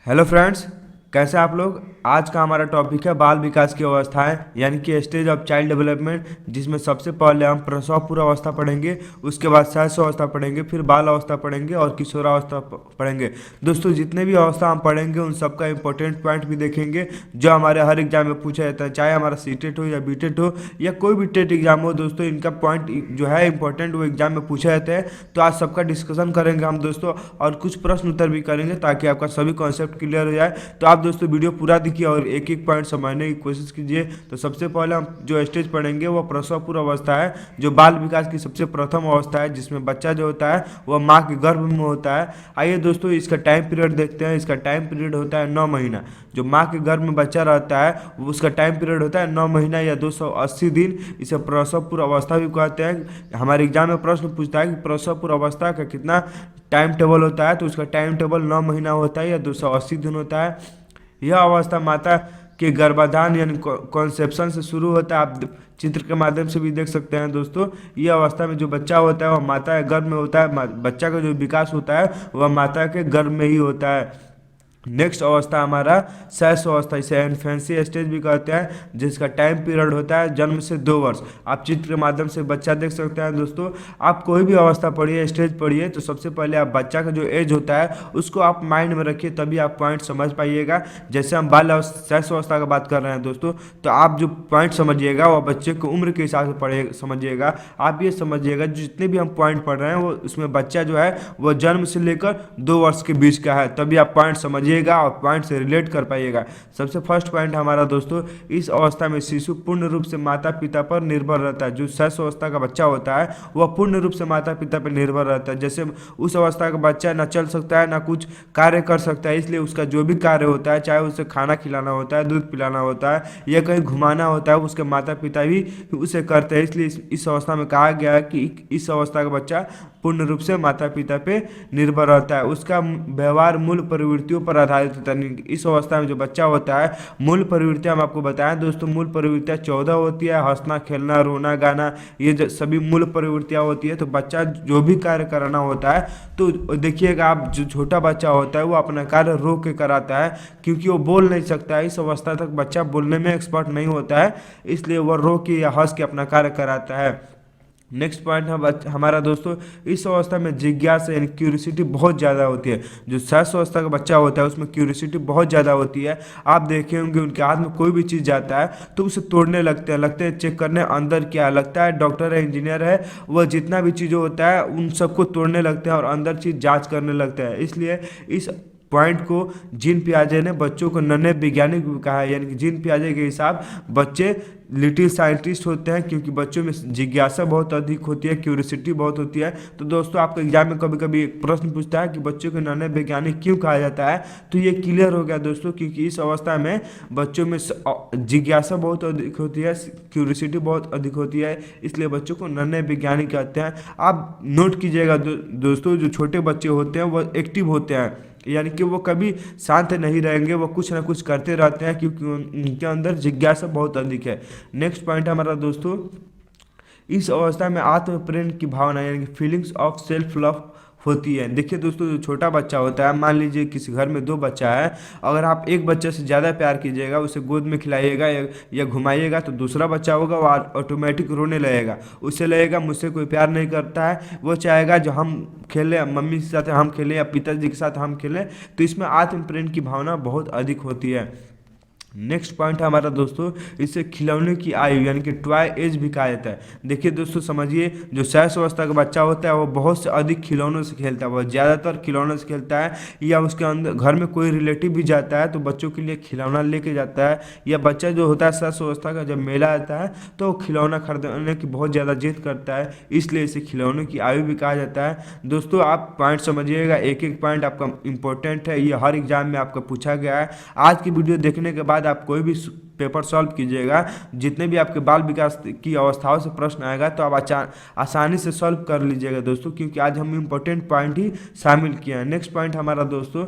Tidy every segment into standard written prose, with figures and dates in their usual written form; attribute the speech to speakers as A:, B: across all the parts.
A: Hello friends, कैसे आप लोग। आज का हमारा टॉपिक है बाल विकास की अवस्थाएं यानी कि स्टेज ऑफ चाइल्ड डेवलपमेंट, जिसमें सबसे पहले हम प्रसव पूर्व अवस्था पढ़ेंगे, उसके बाद शैशव अवस्था पढ़ेंगे, फिर बाल अवस्था पढ़ेंगे और किशोरावस्था पढ़ेंगे। दोस्तों, जितने भी अवस्था हम पढ़ेंगे उन सबका इंपॉर्टेंट पॉइंट भी देखेंगे जो हमारे हर एग्जाम में पूछा जाता है, चाहे हमारा सीटेट हो या बीटेट हो या कोई भी टेट एग्जाम हो। दोस्तों, इनका पॉइंट जो है इंपॉर्टेंट वो एग्जाम में पूछा जाता है, तो आज सबका डिस्कशन करेंगे हम दोस्तों, और कुछ प्रश्न उत्तर भी करेंगे ताकि आपका सभी कॉन्सेप्ट क्लियर हो जाए। तो आप दोस्तों वीडियो पूरा देखिए और एक एक पॉइंट समझने की कोशिश कीजिए। तो सबसे पहले हम जो स्टेज पढ़ेंगे वो प्रसव पूर्व अवस्था है, जो बाल विकास की सबसे प्रथम अवस्था है, जिसमें बच्चा जो होता है वह माँ के गर्भ में होता है। आइए दोस्तों इसका टाइम पीरियड देखते हैं। इसका टाइम पीरियड होता है 9 महीना। जो माँ के गर्भ में बच्चा रहता है उसका टाइम पीरियड होता है 9 महीना या 280 दिन। इसे प्रसव पूर्व अवस्था भी कहते हैं। हमारे एग्जाम में प्रश्न पूछता है कि प्रसव पूर्व अवस्था का कितना टाइम टेबल होता है, तो उसका टाइम टेबल 9 महीना होता है या 280 दिन होता है। यह अवस्था माता के गर्भाधान यानी कॉन्सेप्शन से शुरू होता है। आप चित्र के माध्यम से भी देख सकते हैं दोस्तों। यह अवस्था में जो बच्चा होता है वह माता के गर्भ में होता है। बच्चा का जो विकास होता है वह माता के गर्भ में ही होता है। नेक्स्ट अवस्था हमारा शैशव अवस्था, इसे इन्फेंसी स्टेज भी कहते हैं, जिसका टाइम पीरियड होता है जन्म से 2 वर्ष। आप चित्र के माध्यम से बच्चा देख सकते हैं दोस्तों। आप कोई भी अवस्था पढ़िए, स्टेज पढ़िए, तो सबसे पहले आप बच्चा का जो एज होता है उसको आप माइंड में रखिए, तभी आप पॉइंट समझ पाइएगा। जैसे हम शैशव अवस्था का बात कर रहे हैं दोस्तों, तो आप जो पॉइंट समझिएगा वह बच्चे को उम्र के हिसाब से पढ़े समझिएगा। आप ये समझिएगा जितने भी हम पॉइंट पढ़ रहे हैं वो उसमें बच्चा जो है वह जन्म से लेकर 2 वर्ष के बीच का है, तभी आप पॉइंट समझिए और पॉइंट से रिलेट कर पाइएगा। सबसे फर्स्ट पॉइंट हमारा दोस्तों, इस अवस्था में शिशु पूर्ण रूप से माता पिता पर निर्भर रहता है। जो शैशव अवस्था का बच्चा होता है वह पूर्ण रूप से माता पिता पर निर्भर रहता है। जैसे उस अवस्था का बच्चा ना चल सकता है ना कुछ कार्य कर सकता है, इसलिए उसका जो भी कार्य होता है, चाहे उसे खाना खिलाना होता है, दूध पिलाना होता है या कहीं घुमाना होता है, उसके माता पिता भी उसे करते हैं। इसलिए इस अवस्था में कहा गया है कि इस अवस्था का बच्चा पूर्ण रूप से माता पिता पे निर्भर रहता है। उसका व्यवहार मूल प्रवृत्तियों पर आधारित होता है। इस अवस्था में जो बच्चा होता है, मूल प्रवृत्तियां हम आपको बताएं दोस्तों, मूल प्रवृत्तियां 14 होती है। हंसना, खेलना, रोना, गाना, ये सभी मूल प्रवृत्तियां होती है। तो बच्चा जो भी कार्य कराना होता है, तो देखिएगा आप, जो छोटा बच्चा होता है वो अपना कार्य रो के कराता है, क्योंकि वो बोल नहीं सकता है। इस अवस्था तक बच्चा बोलने में एक्सपर्ट नहीं होता है, इसलिए वह रो के या हंस के अपना कार्य कराता है। नेक्स्ट पॉइंट है हमारा दोस्तों, इस अवस्था में जिज्ञासा यानी क्यूरियोसिटी बहुत ज़्यादा होती है। जो शैशव अवस्था का बच्चा होता है उसमें क्यूरियोसिटी बहुत ज़्यादा होती है। आप देखे होंगे उनके हाथ में कोई भी चीज़ जाता है तो उसे तोड़ने लगते हैं चेक करने अंदर क्या लगता है। डॉक्टर है, इंजीनियर है, वह जितना भी चीज़ होता है उन सबको तोड़ने लगते हैं और अंदर चीज़ जाँच करने लगते हैं। इसलिए इस पॉइंट को जीन पियाजे ने बच्चों को नन्हे वैज्ञानिक भी कहा है। यानी कि जीन पियाजे के हिसाब बच्चे लिटिल साइंटिस्ट होते हैं, क्योंकि बच्चों में जिज्ञासा बहुत अधिक होती है, क्यूरियोसिटी बहुत होती है। तो दोस्तों, आपको एग्जाम में कभी कभी एक प्रश्न पूछता है कि बच्चों को नन्हे वैज्ञानिक क्यों कहा जाता है, तो ये क्लियर हो गया दोस्तों, क्योंकि इस अवस्था में बच्चों में जिज्ञासा बहुत अधिक होती है, क्यूरियोसिटी बहुत अधिक होती है, इसलिए बच्चों को नन्हे वैज्ञानिक कहते हैं। आप नोट कीजिएगा दोस्तों, जो छोटे बच्चे होते हैं वो एक्टिव होते हैं, यानी कि वो कभी शांत नहीं रहेंगे, वो कुछ ना कुछ करते रहते हैं, क्योंकि उनके अंदर जिज्ञासा बहुत अधिक है। नेक्स्ट पॉइंट हमारा दोस्तों, इस अवस्था में आत्म प्रेम की भावना यानी कि फीलिंग्स ऑफ सेल्फ लव होती है। देखिए दोस्तों, जो छोटा बच्चा होता है, मान लीजिए किसी घर में 2 बच्चा है, अगर आप एक बच्चे से ज़्यादा प्यार कीजिएगा, उसे गोद में खिलाइएगा या घुमाइएगा, तो दूसरा बच्चा होगा वो ऑटोमेटिक रोने लगेगा। उसे लगेगा मुझसे कोई प्यार नहीं करता है, वो चाहेगा जो हम खेलें, मम्मी के साथ हम खेलें या पिताजी के साथ हम खेलें। तो इसमें आत्म प्रेम की भावना बहुत अधिक होती है। नेक्स्ट पॉइंट है हमारा दोस्तों, इसे खिलौने की आयु यानी कि टॉय एज भी कहा जाता है। देखिए दोस्तों, समझिए, जो शैशव अवस्था का बच्चा होता है वो बहुत से अधिक खिलौनों से खेलता है, वो ज़्यादातर खिलौनों से खेलता है, या उसके अंदर घर में कोई रिलेटिव भी जाता है तो बच्चों के लिए खिलौना लेके जाता है। या बच्चा जो होता है शैशव अवस्था का, जब मेला आता है तो खिलौना खरीदने की बहुत ज़्यादा जिद करता है, इसलिए इसे खिलौनों की आयु भी कहा जाता है। दोस्तों, आप पॉइंट समझिएगा, एक एक पॉइंट आपका इंपॉर्टेंट है, ये हर एग्जाम में आपका पूछा गया है। आज की वीडियो देखने के बाद आप कोई भी पेपर सॉल्व कीजिएगा, जितने भी आपके बाल विकास की अवस्थाओं से प्रश्न आएगा तो आप आसानी से सॉल्व कर लीजिएगा दोस्तों, क्योंकि आज हम इम्पोर्टेंट पॉइंट ही शामिल किए हैं। नेक्स्ट पॉइंट हमारा दोस्तों,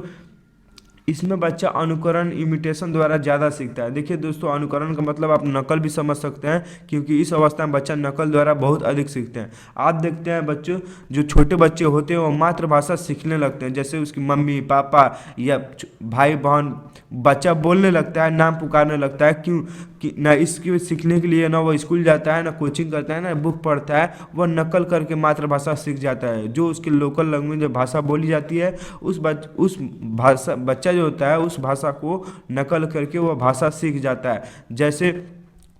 A: इसमें बच्चा अनुकरण इमिटेशन द्वारा ज़्यादा सीखता है। देखिए दोस्तों, अनुकरण का मतलब आप नकल भी समझ सकते हैं, क्योंकि इस अवस्था में बच्चा नकल द्वारा बहुत अधिक सीखते हैं। आप देखते हैं बच्चों, जो छोटे बच्चे होते हैं वो मातृभाषा सीखने लगते हैं, जैसे उसकी मम्मी पापा या भाई बहन, बच्चा बोलने लगता है, नाम पुकारने लगता है। क्यों कि ना इसके सीखने के लिए ना वो स्कूल जाता है, ना कोचिंग करता है, ना बुक पढ़ता है, वह नकल करके मातृभाषा सीख जाता है। जो उसकी लोकल लैंग्वेज जो भाषा बोली जाती है, उस भाषा बच्चा जो होता है उस भाषा को नकल करके वह भाषा सीख जाता है। जैसे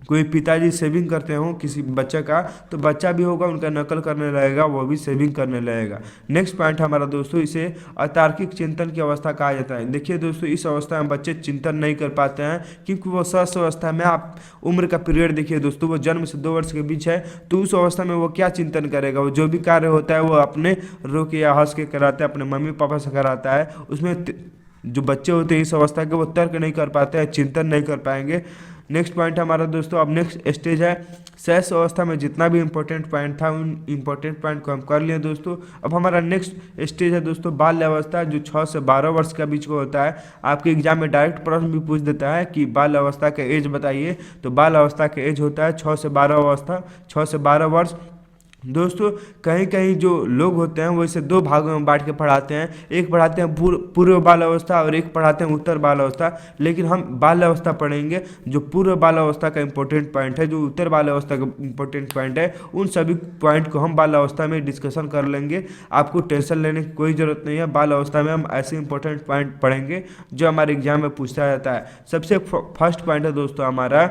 A: कोई पिताजी सेविंग करते हो किसी बच्चे का, तो बच्चा भी होगा उनका नकल करने लगेगा, वो भी सेविंग करने लगेगा। नेक्स्ट पॉइंट हमारा दोस्तों, इसे अतार्किक चिंतन की अवस्था कहा जाता है। देखिए दोस्तों, इस अवस्था में बच्चे चिंतन नहीं कर पाते हैं, क्योंकि वो सहस अवस्था में, आप उम्र का पीरियड देखिए दोस्तों, वो जन्म से 2 वर्ष के बीच है, तो उस अवस्था में वो क्या चिंतन करेगा। वो जो भी कार्य होता है वो अपने रो के या हंस के कराता है, अपने मम्मी पापा से कराता है। उसमें जो बच्चे होते हैं इस अवस्था के, वो तर्क नहीं कर पाते हैं, चिंतन नहीं कर पाएंगे। नेक्स्ट पॉइंट हमारा दोस्तों, अब नेक्स्ट स्टेज है शैशव अवस्था में। जितना भी इंपॉर्टेंट पॉइंट था उन इंपॉर्टेंट पॉइंट को हम कर लिए दोस्तों। अब हमारा नेक्स्ट स्टेज है दोस्तों बाल्य अवस्था, जो 6 से 12 वर्ष का बीच को होता है। आपके एग्जाम में डायरेक्ट प्रश्न भी पूछ देता है कि बाल्य अवस्था का एज बताइए, तो बाल्य अवस्था का एज होता है 6 से 12 अवस्था, 6 से 12 वर्ष। दोस्तों, कहीं कहीं जो लोग होते हैं वो इसे 2 भागों में बांट के पढ़ाते हैं। एक पढ़ाते हैं पूर्व बाल अवस्था और एक पढ़ाते हैं उत्तर बाल अवस्था। लेकिन हम बाल अवस्था पढ़ेंगे। जो पूर्व बाल अवस्था का इंपॉर्टेंट पॉइंट है, जो उत्तर बाल अवस्था का इंपॉर्टेंट पॉइंट है, उन सभी पॉइंट को हम बाल अवस्था में डिस्कशन कर लेंगे। आपको टेंशन लेने की कोई ज़रूरत नहीं है। बाल अवस्था में हम ऐसे इंपॉर्टेंट पॉइंट पढ़ेंगे जो हमारे एग्जाम में पूछा जाता है। सबसे फर्स्ट पॉइंट है दोस्तों हमारा,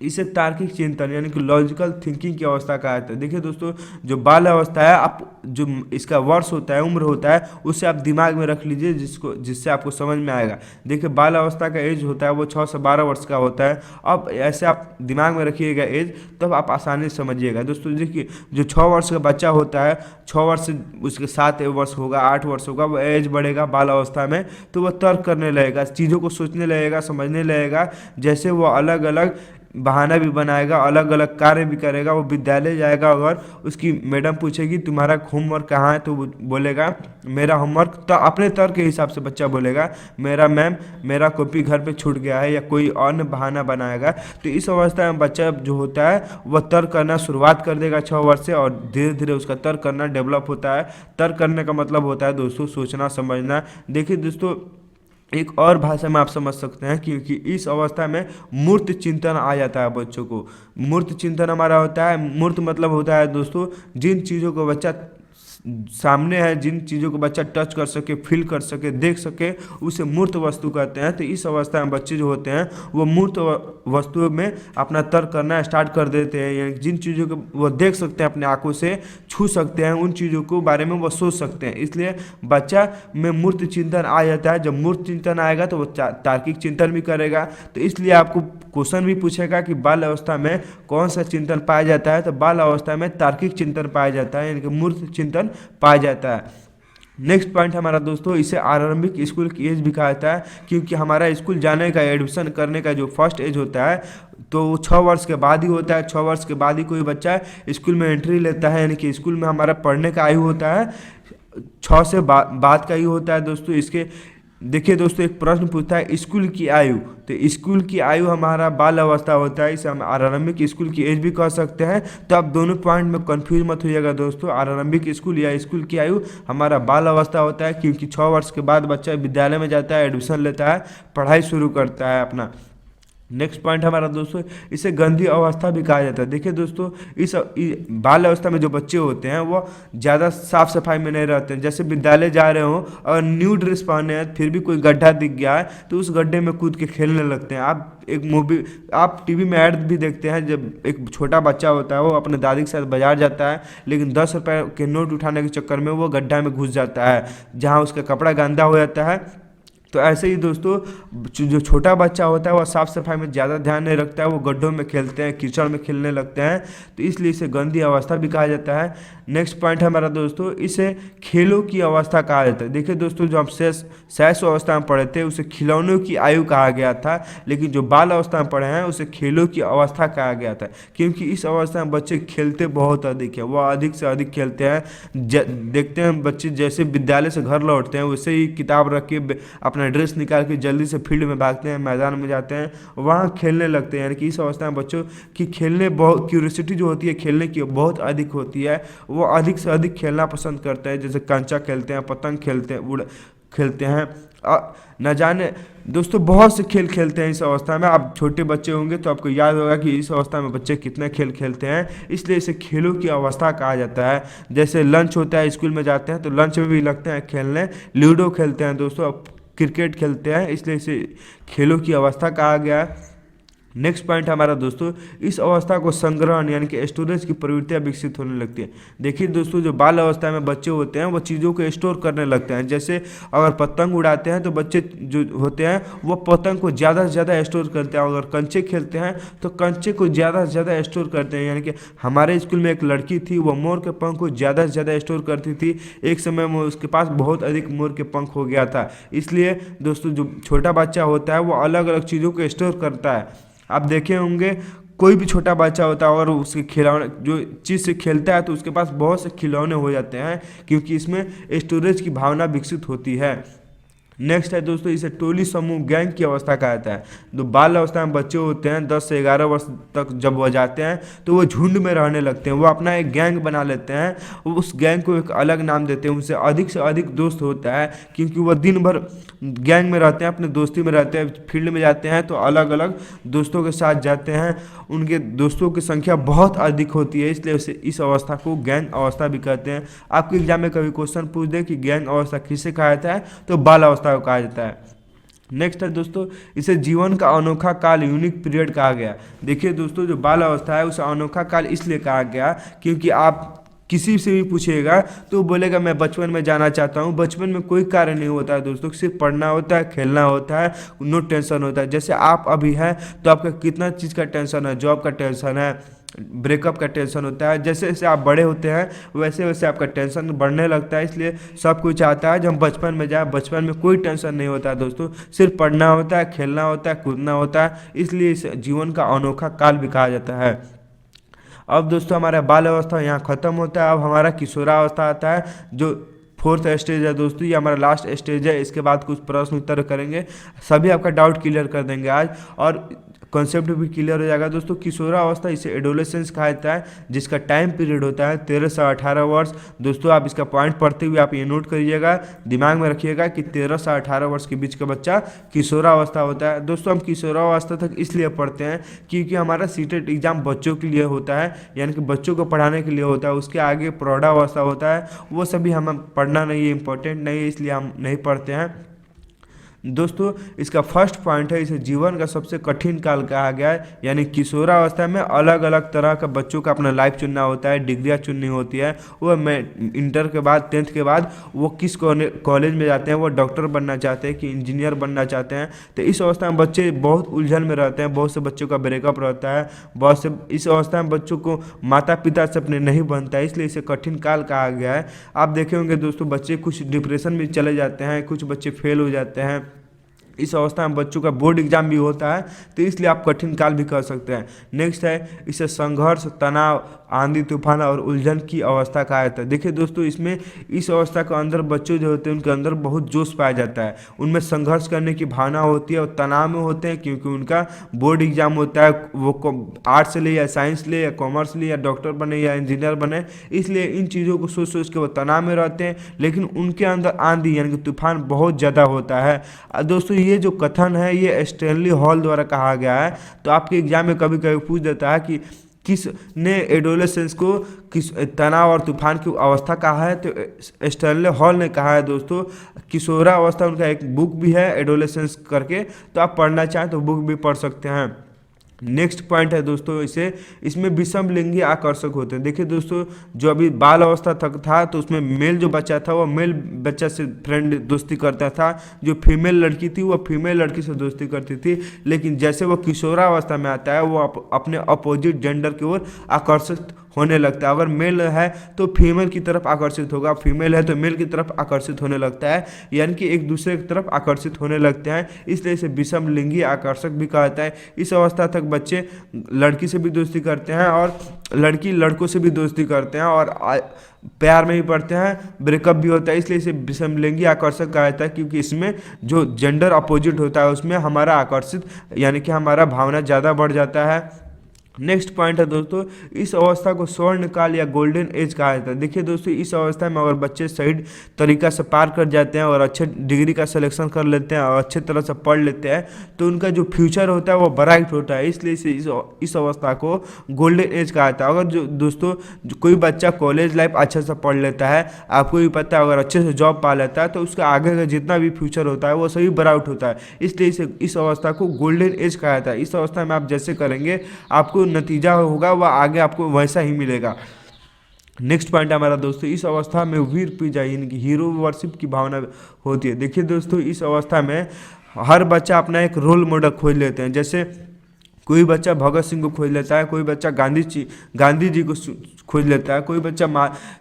A: इसे तार्किक चिंतन यानी कि लॉजिकल थिंकिंग की अवस्था कहा जाता है। देखिए दोस्तों, जो बाल अवस्था है, आप जो इसका वर्ष होता है, उम्र होता है, उसे आप दिमाग में रख लीजिए, जिससे आपको समझ में आएगा। देखिए, बाल अवस्था का एज होता है वो 6 से 12 वर्ष का होता है। अब ऐसे आप दिमाग में रखिएगा एज, तब आप आसानी से समझिएगा। दोस्तों देखिए, जो 6 वर्ष का बच्चा होता है, 6 वर्ष से उसके 7 वर्ष होगा, 8 वर्ष होगा, वो एज बढ़ेगा बाल अवस्था में, तो वह तर्क करने लगेगा, चीज़ों को सोचने लगेगा, समझने लगेगा। जैसे वो अलग अलग बहाना भी बनाएगा, अलग अलग कार्य भी करेगा। वो विद्यालय जाएगा, अगर उसकी मैडम पूछेगी तुम्हारा होमवर्क कहाँ है, तो वो बोलेगा मेरा होमवर्क, तो अपने तर्क के हिसाब से बच्चा बोलेगा मेरा मैम, मेरा कॉपी घर पे छूट गया है, या कोई अन्य बहाना बनाएगा। तो इस अवस्था में बच्चा जो होता है वह तर्क करना शुरुआत कर देगा 6 वर्ष से, और धीरे धीरे उसका तर्क करना डेवलप होता है। तर्क करने का मतलब होता है दोस्तों सोचना, समझना। देखिए दोस्तों, एक और भाषा में आप समझ सकते हैं, क्योंकि इस अवस्था में मूर्त चिंतन आ जाता है बच्चों को। मूर्त चिंतन हमारा होता है, मूर्त मतलब होता है दोस्तों जिन चीज़ों को बच्चा सामने है, जिन चीज़ों को बच्चा टच कर सके, फील कर सके, देख सके, उसे मूर्त वस्तु कहते हैं। तो इस अवस्था में बच्चे जो होते हैं वो मूर्त वस्तुओं में अपना तर्क करना स्टार्ट कर देते हैं। यानी जिन चीज़ों को वो देख सकते हैं, अपने आंखों से छू सकते हैं, उन चीज़ों को बारे में वो सोच सकते हैं। इसलिए बच्चा में मूर्त चिंतन आ जाता है। जब मूर्त चिंतन आएगा तो वो तार्किक चिंतन भी करेगा। तो इसलिए आपको क्वेश्चन भी पूछेगा कि बाल अवस्था में कौन सा चिंतन पाया जाता है, तो बाल अवस्था में तार्किक चिंतन पाया जाता है, यानी कि मूर्त चिंतन पाया जाता है। नेक्स्ट पॉइंट हमारा दोस्तों, इसे आरंभिक स्कूल की एज भी कहा जाता है, क्योंकि हमारा स्कूल जाने का, एडमिशन करने का जो फर्स्ट एज होता है तो वो 6 वर्ष के बाद ही होता है। 6 वर्ष के बाद ही कोई बच्चा स्कूल में एंट्री लेता है, यानी कि स्कूल में हमारा पढ़ने का आयु होता है 6 से बाद का ही होता है दोस्तों। इसके देखिए दोस्तों, एक प्रश्न पूछता है स्कूल की आयु, तो स्कूल की आयु हमारा बाल अवस्था होता है, इसे हम आरंभिक स्कूल की एज भी कह सकते हैं। तो आप दोनों पॉइंट में कंफ्यूज मत होइएगा दोस्तों, आरंभिक स्कूल या स्कूल की आयु हमारा बाल अवस्था होता है, क्योंकि 6 वर्ष के बाद बच्चा विद्यालय में जाता है, एडमिशन लेता है, पढ़ाई शुरू करता है अपना। नेक्स्ट पॉइंट हमारा दोस्तों, इसे गंधी अवस्था भी कहा जाता है। देखिए दोस्तों, इस बाल अवस्था में जो बच्चे होते हैं वो ज़्यादा साफ सफाई में नहीं रहते हैं। जैसे विद्यालय जा रहे हो और न्यू ड्रेस पहने हैं, फिर भी कोई गड्ढा दिख गया है तो उस गड्ढे में कूद के खेलने लगते हैं। आप टीवी में ऐड भी देखते हैं, जब एक छोटा बच्चा होता है वो अपने दादी के साथ बाजार जाता है, लेकिन 10 रुपये के नोट उठाने के चक्कर में वो गड्ढा में घुस जाता है, जहाँ उसका कपड़ा गंदा हो जाता है। तो ऐसे ही दोस्तों, जो छोटा बच्चा होता है वह साफ़ सफाई में ज़्यादा ध्यान नहीं रखता है, वो गड्ढों में खेलते हैं, कीचड़ में खेलने लगते हैं, तो इसलिए इसे गंदी अवस्था भी कहा जाता है। नेक्स्ट पॉइंट हमारा दोस्तों, इसे खेलों की अवस्था कहा जाता है। देखिए दोस्तों, जो हम शैशव अवस्था में पढ़े थे उसे खिलौनों की आयु कहा गया था, लेकिन जो बाल अवस्था में पढ़े हैं उसे खेलों की अवस्था कहा गया था, क्योंकि इस अवस्था में बच्चे खेलते बहुत अधिक है, वह अधिक से अधिक खेलते हैं। देखते हैं बच्चे जैसे विद्यालय से घर लौटते हैं वैसे ही किताब रख के अपना अपना ड्रेस निकाल के जल्दी से फील्ड में भागते हैं, मैदान में जाते हैं, वहाँ खेलने लगते हैं। यानी कि इस अवस्था में बच्चों की खेलने बहुत क्यूरियोसिटी जो होती है खेलने की बहुत अधिक होती है, वो अधिक से अधिक खेलना पसंद करते हैं। जैसे कंचा खेलते हैं, पतंग खेलते हैं, उड़ खेलते हैं, न जाने दोस्तों बहुत से खेल खेलते हैं इस अवस्था में। आप छोटे बच्चे होंगे तो आपको याद होगा कि इस अवस्था में बच्चे कितने खेल खेलते हैं, इसलिए इसे खेलों की अवस्था कहा जाता है। जैसे लंच होता है, स्कूल में जाते हैं तो लंच में भी लगते हैं खेलने, लूडो खेलते हैं दोस्तों, क्रिकेट खेलते हैं, इसलिए इसे खेलों की अवस्था कहा गया है। नेक्स्ट पॉइंट हमारा दोस्तों, इस अवस्था को संग्रहण यानी कि स्टोरेज की प्रवृत्तियाँ विकसित होने लगती है। देखिए दोस्तों, जो बाल अवस्था में बच्चे होते हैं वो चीज़ों को स्टोर करने लगते हैं। जैसे अगर पतंग उड़ाते हैं तो बच्चे जो होते हैं वो पतंग को ज़्यादा से ज़्यादा स्टोर करते हैं। अगर कंचे खेलते हैं तो कंचे को ज़्यादा से ज़्यादा स्टोर करते हैं। यानी कि हमारे स्कूल में एक लड़की थी, वो मोर के पंख को ज़्यादा से ज़्यादा स्टोर करती थी। एक समय में उसके पास बहुत अधिक मोर के पंख हो गया था। इसलिए दोस्तों, जो छोटा बच्चा होता है वो अलग अलग चीज़ों को स्टोर करता है। आप देखे होंगे कोई भी छोटा बच्चा होता है और उसके खिलौने जो चीज़ से खेलता है तो उसके पास बहुत से खिलौने हो जाते हैं, क्योंकि इसमें स्टोरेज की भावना विकसित होती है। नेक्स्ट है दोस्तों, इसे टोली समूह गैंग की अवस्था कहा जाता है। जो बाल अवस्था में बच्चे होते हैं 10 से 11 वर्ष तक जब वो जाते हैं तो वो झुंड में रहने लगते हैं, वो अपना एक गैंग बना लेते हैं, वो उस गैंग को एक अलग नाम देते हैं। उनसे अधिक दोस्त होता है, क्योंकि वो दिन भर गैंग में रहते हैं, अपने दोस्ती में रहते हैं। फील्ड में जाते हैं तो अलग अलग दोस्तों के साथ जाते हैं, उनके दोस्तों की संख्या बहुत अधिक होती है, इसलिए उसे इस अवस्था को गैंग अवस्था भी कहते हैं। आपके एग्जाम में कभी क्वेश्चन पूछ दे कि गैंग अवस्था किसे कहा जाता है, तो बाल अवस्था को कहा जाता है। नेक्स्ट है दोस्तों, इसे जीवन का अनोखा काल यूनिक पीरियड कहा गया। देखिए दोस्तों, जो बाल अवस्था है उसे अनोखा काल इसलिए कहा गया क्योंकि आप किसी से भी पूछिएगा तो वो बोलेगा मैं बचपन में जाना चाहता हूँ। बचपन में कोई कार्य नहीं होता है दोस्तों, सिर्फ पढ़ना होता है, खेलना होता है, नो टेंशन होता है। जैसे आप अभी हैं तो आपका कितना चीज़ का टेंशन है, जॉब का टेंशन है, ब्रेकअप का टेंशन होता है। जैसे जैसे आप बड़े होते हैं वैसे वैसे आपका टेंशन बढ़ने लगता है। इसलिए सब कुछ चाहता है जब हम बचपन में जाए, बचपन में कोई टेंशन नहीं होता है दोस्तों, सिर्फ पढ़ना होता है, खेलना होता है, कूदना होता है, इसलिए इस जीवन का अनोखा काल भी कहा जाता है। अब दोस्तों, हमारा बाल अवस्था यहाँ खत्म होता है, अब हमारा किशोरावस्था आता है, जो 4th स्टेज है दोस्तों, ये हमारा लास्ट स्टेज है। इसके बाद कुछ प्रश्न उत्तर करेंगे, सभी आपका डाउट क्लियर कर देंगे आज, और कॉन्सेप्ट भी क्लियर हो जाएगा दोस्तों। किशोरावस्था इसे एडोलेसेंस कहा जाता है, जिसका टाइम पीरियड होता है 13 से 18 वर्ष। दोस्तों, आप इसका पॉइंट पढ़ते हुए आप ये नोट करिएगा, दिमाग में रखिएगा कि 13 से 18 वर्ष के बीच का बच्चा किशोरावस्था होता है। दोस्तों, हम किशोरावस्था तक इसलिए पढ़ते हैं क्योंकि हमारा सीटेट एग्जाम बच्चों के लिए होता है, यानी कि बच्चों को पढ़ाने के लिए होता है। उसके आगे प्रौढ़ावस्था होता है, वो सभी हम पढ़ना नहीं है, इंपॉर्टेंट नहीं है, इसलिए हम नहीं पढ़ते हैं। दोस्तों, इसका फर्स्ट पॉइंट है, इसे जीवन का सबसे कठिन काल कहा गया है। यानी किशोरावस्था में अलग अलग तरह का बच्चों का अपना लाइफ चुनना होता है, डिग्रियाँ चुननी होती है। वो इंटर के बाद 10th के बाद वो किस कॉलेज में जाते हैं, वो डॉक्टर बनना चाहते हैं कि इंजीनियर बनना चाहते हैं। तो इस अवस्था में बच्चे बहुत उलझन में रहते हैं, बहुत से बच्चों का ब्रेकअप रहता है, बहुत से इस अवस्था में बच्चों को माता पिता से अपने नहीं बनता है, इसलिए इसे कठिन काल कहा गया है। आप देखे होंगे दोस्तों, बच्चे कुछ डिप्रेशन में चले जाते हैं, कुछ बच्चे फेल हो जाते हैं। इस अवस्था में बच्चों का बोर्ड एग्जाम भी होता है, तो इसलिए आप कठिन काल भी कर सकते हैं। नेक्स्ट है, इसे संघर्ष, तनाव, आंधी तूफान और उलझन की अवस्था कहा जाता है। देखिए दोस्तों, इसमें इस अवस्था के अंदर बच्चे जो होते हैं उनके अंदर बहुत जोश पाया जाता है, उनमें संघर्ष करने की भावना होती है, और तनाव में होते हैं क्योंकि उनका बोर्ड एग्जाम होता है। वो आर्ट्स ले या साइंस ले या कॉमर्स ले या डॉक्टर बने या इंजीनियर बने, इसलिए इन चीज़ों को सोच सोच के वो तनाव में रहते हैं। लेकिन उनके अंदर आंधी यानी कि तूफान बहुत ज़्यादा होता है। दोस्तों, ये जो कथन है ये स्टैनली हॉल द्वारा कहा गया है। तो आपके एग्जाम में कभी कभी पूछ देता है कि किसने एडोलेसेंस को किस तनाव और तूफान की अवस्था कहा है, तो स्टैनली हॉल ने कहा है दोस्तों। किशोरावस्था उनका एक बुक भी है एडोलेसेंस करके, तो आप पढ़ना चाहें तो बुक भी पढ़ सकते हैं। नेक्स्ट पॉइंट है दोस्तों, इसमें विषम लिंगी आकर्षक होते हैं। देखिए दोस्तों, जो अभी बाल अवस्था तक था तो उसमें मेल जो बच्चा था वो मेल बच्चा से फ्रेंड दोस्ती करता था, जो फीमेल लड़की थी वो फीमेल लड़की से दोस्ती करती थी। लेकिन जैसे वो किशोरावस्था में आता है वो अपने अपोजिट जेंडर की ओर आकर्षित होने लगता है। अगर मेल है तो फीमेल की तरफ आकर्षित होगा, फीमेल है तो मेल की तरफ आकर्षित होने लगता है, यानी कि एक दूसरे की तरफ आकर्षित होने लगते हैं, इसलिए इसे विषम लिंगी आकर्षक भी कहता है। इस अवस्था तक बच्चे लड़की से भी दोस्ती करते हैं और लड़की लड़कों से भी दोस्ती करते हैं और प्यार में भी पड़ते हैं, ब्रेकअप भी होता है, इसलिए इसे विषमलिंगी आकर्षक कहा जाता है, क्योंकि इसमें जो जेंडर अपोजिट होता है उसमें हमारा आकर्षित यानी कि हमारा भावना ज़्यादा बढ़ जाता है। नेक्स्ट पॉइंट है दोस्तों, इस अवस्था को स्वर्णकाल या गोल्डन एज कहा जाता है। देखिए दोस्तों, इस अवस्था में अगर बच्चे सही तरीका से पार कर जाते हैं और अच्छे डिग्री का सिलेक्शन कर लेते हैं और अच्छे तरह से पढ़ लेते हैं तो उनका जो फ्यूचर होता है वो ब्राइट होता है, इसलिए इस अवस्था को गोल्डन एज कहा जाता है। अगर जो दोस्तों कोई बच्चा कॉलेज लाइफ अच्छे से पढ़ लेता है, आपको भी पता है, अगर अच्छे से जॉब पा लेता है तो उसका आगे का जितना भी फ्यूचर होता है वो सभी ब्राइट होता है, इसलिए इस अवस्था को गोल्डन एज कहा जाता है। इस अवस्था में आप जैसे करेंगे आपको नतीजा होगा वह आगे आपको वैसा ही मिलेगा। नेक्स्ट पॉइंट हमारा दोस्तों, इस अवस्था में वीर पूजा यानी कि हीरो वर्शिप की भावना होती है। देखिए दोस्तों, इस अवस्था में हर बच्चा अपना एक रोल मॉडल खोज लेते हैं, जैसे कोई बच्चा भगत सिंह को खोज लेता है, कोई बच्चा गांधी जी को खोज लेता है, कोई बच्चा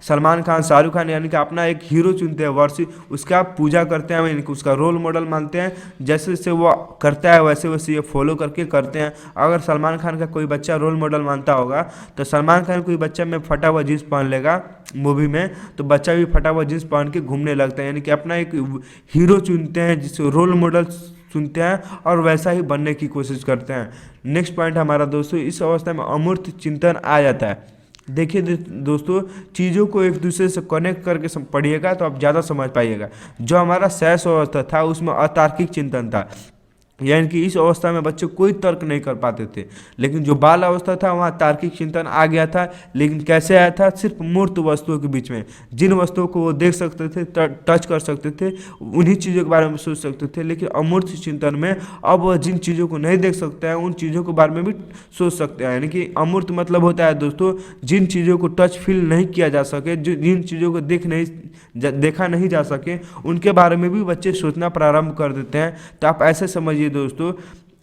A: सलमान खान, शाहरुख खान यानी कि अपना एक हीरो चुनते हैं, वर्षिप उसका पूजा करते हैं, यानी कि उसका रोल मॉडल मानते हैं, जैसे जैसे वो करता है वैसे वैसे ये फॉलो करके करते हैं। अगर सलमान खान का कोई बच्चा रोल मॉडल मानता होगा तो सलमान खान कोई बच्चा में फटा हुआ जीन्स पहन लेगा मूवी में, तो बच्चा भी फटा हुआ जीन्स पहन के घूमने लगता है, यानी कि अपना एक हीरो चुनते हैं जिससे रोल मॉडल सुनते हैं और वैसा ही बनने की कोशिश करते हैं। नेक्स्ट पॉइंट हमारा दोस्तों, इस अवस्था में अमूर्त चिंतन आ जाता है। देखिए दोस्तों, चीज़ों को एक दूसरे से कनेक्ट करके पढ़िएगा तो आप ज़्यादा समझ पाइएगा। जो हमारा शैशव अवस्था था उसमें अतार्किक चिंतन था, यानी कि इस अवस्था में बच्चे कोई तर्क नहीं कर पाते थे, लेकिन जो बाल अवस्था था वहाँ तार्किक चिंतन आ गया था। लेकिन कैसे आया था? सिर्फ मूर्त वस्तुओं के बीच में, जिन वस्तुओं को वो देख सकते थे, टच कर सकते थे, उन्हीं चीज़ों के बारे में सोच सकते थे। लेकिन अमूर्त चिंतन में अब वह जिन चीज़ों को नहीं देख सकते हैं उन चीज़ों के बारे में भी सोच सकते हैं, यानी कि अमूर्त मतलब होता है दोस्तों जिन चीज़ों को टच फील नहीं किया जा सके, जिन चीज़ों को देखा नहीं जा सके, उनके बारे में भी बच्चे सोचना प्रारंभ कर देते हैं। तो आप ऐसे समझिए दोस्तों,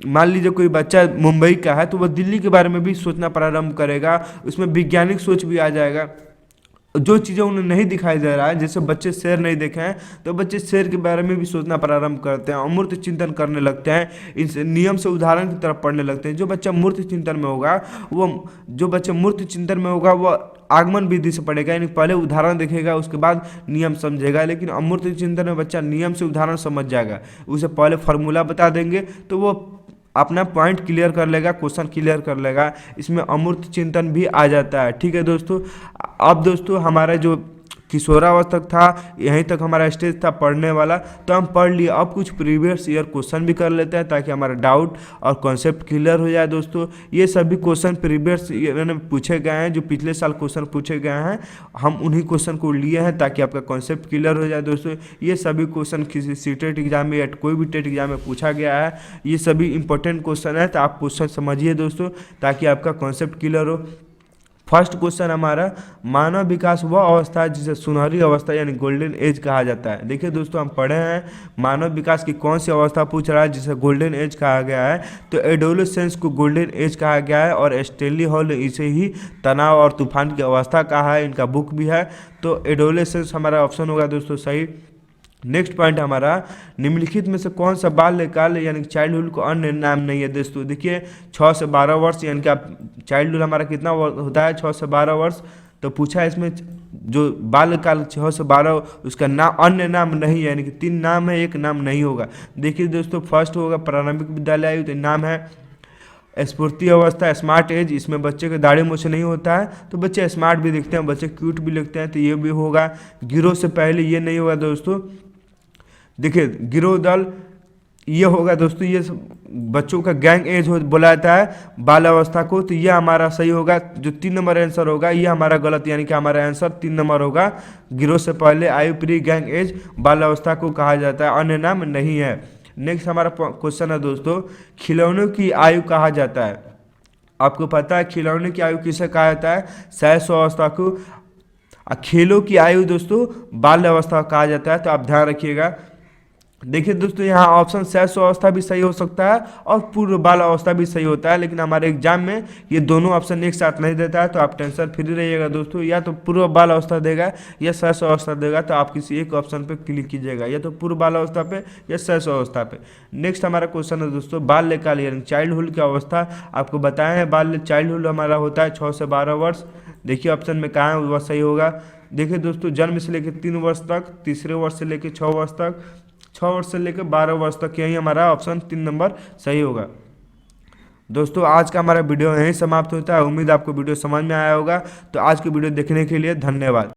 A: मान लीजिए कोई बच्चा मुंबई का है तो वह दिल्ली के बारे में भी सोचना प्रारंभ करेगा, उसमें वैज्ञानिक सोच भी आ जाएगा। जो चीज़ें उन्हें नहीं दिखाई दे रहा है, जैसे बच्चे शेर नहीं देखे हैं तो बच्चे शेर के बारे में भी सोचना प्रारंभ करते हैं, अमूर्त चिंतन करने लगते हैं, इस नियम से उदाहरण की तरफ पढ़ने लगते हैं। जो बच्चा मूर्त चिंतन में होगा वो आगमन विधि से पढ़ेगा, यानी पहले उदाहरण देखेगा उसके बाद नियम समझेगा। लेकिन अमूर्त चिंतन में बच्चा नियम से उदाहरण समझ जाएगा, उसे पहले फार्मूला बता देंगे तो वो अपना पॉइंट क्लियर कर लेगा, क्वेश्चन क्लियर कर लेगा। इसमें अमूर्त चिंतन भी आ जाता है। ठीक है दोस्तों, अब दोस्तों हमारा जो किशोरावस्था था, यहीं तक हमारा स्टेज था पढ़ने वाला, तो हम पढ़ लिए। अब कुछ प्रीवियस ईयर क्वेश्चन भी कर लेते हैं ताकि हमारा डाउट और कॉन्सेप्ट क्लियर हो जाए। दोस्तों ये सभी क्वेश्चन प्रीवियस ईयर में पूछे गए हैं, जो पिछले साल क्वेश्चन पूछे गए हैं, हम उन्हीं क्वेश्चन को लिए हैं ताकि आपका कॉन्सेप्ट क्लियर हो जाए। दोस्तों ये सभी क्वेश्चन किसी सीटेट एग्जाम में या कोई भी टेट एग्जाम में पूछा गया है, ये सभी इंपॉर्टेंट क्वेश्चन है, तो आप क्वेश्चन समझिए दोस्तों ताकि आपका कॉन्सेप्ट क्लियर हो। फर्स्ट क्वेश्चन हमारा, मानव विकास वह अवस्था है जिसे सुनहरी अवस्था यानी गोल्डन एज कहा जाता है। देखिए दोस्तों, हम पढ़े हैं मानव विकास की कौन सी अवस्था पूछ रहा है जिसे गोल्डन एज कहा गया है, तो एडोलेसेंस को गोल्डन एज कहा गया है और स्टेनली हॉल ने इसे ही तनाव और तूफान की अवस्था कहा है, इनका बुक भी है। तो एडोलेसेंस हमारा ऑप्शन होगा दोस्तों सही। नेक्स्ट पॉइंट हमारा, निम्नलिखित में से कौन सा बाल्यकाल यानी चाइल्डहुड को अन्य नाम नहीं है। दोस्तों देखिए 6 से 12 वर्ष, यानी कि आप चाइल्डहुड हमारा कितना होता है 6 से 12 वर्ष, तो पूछा इसमें जो बाल्यकाल 6 से 12 उसका नाम अन्य नाम नहीं है, यानी कि 3 नाम है, एक नाम नहीं होगा। देखिए दोस्तों, फर्स्ट होगा प्रारंभिक विद्यालय आयु, तो नाम है स्फूर्ति अवस्था, स्मार्ट एज, इसमें बच्चे के दाढ़ी मूंछ नहीं होता है तो बच्चे स्मार्ट भी दिखते हैं, बच्चे क्यूट भी लगते हैं, तो ये भी होगा। गिरोह से पहले ये नहीं होगा दोस्तों। देखिए गिरोह दल ये होगा दोस्तों, ये बच्चों का गैंग एज हो बोला जाता है बाल अवस्था को, तो ये हमारा सही होगा। जो 3 नंबर आंसर होगा ये हमारा गलत, यानी कि हमारा आंसर 3 नंबर होगा। गिरोह से पहले आयु प्री गैंग एज बाल अवस्था को कहा जाता है, अन्य नाम नहीं है। नेक्स्ट हमारा क्वेश्चन है दोस्तों, खिलौनों की आयु कहा जाता है। आपको पता है खिलौने की आयु किसे कहा जाता है? शैशव अवस्था को। खेलों की आयु दोस्तों बाल्य अवस्था कहा जाता है, तो आप ध्यान रखिएगा। देखिए दोस्तों, यहाँ ऑप्शन शैशव अवस्था भी सही हो सकता है और पूर्व बाल अवस्था भी सही होता है, लेकिन हमारे एग्जाम में ये दोनों ऑप्शन एक साथ नहीं देता है, तो आप टेंशन फ्री रहिएगा दोस्तों। या तो पूर्व बाल अवस्था देगा या शैशव अवस्था देगा, तो आप किसी एक ऑप्शन पे क्लिक कीजिएगा, या तो पूर्व बाल अवस्था पे या शैशव अवस्था पे। नेक्स्ट हमारा क्वेश्चन है दोस्तों, बाल्यकाल यानी चाइल्डहुड की अवस्था। आपको बताया है चाइल्डहुड हमारा होता है 6 से 12 वर्ष। देखिए ऑप्शन में कहाँ है वह सही होगा। देखिए दोस्तों, जन्म से लेकर 3 वर्ष तक, तीसरे वर्ष से लेकर 6 वर्ष तक, 6 वर्ष से लेकर 12 वर्ष तक, यही हमारा ऑप्शन 3 नंबर सही होगा। दोस्तों आज का हमारा वीडियो यहीं समाप्त होता है। उम्मीद आपको वीडियो समझ में आया होगा। तो आज की वीडियो देखने के लिए धन्यवाद।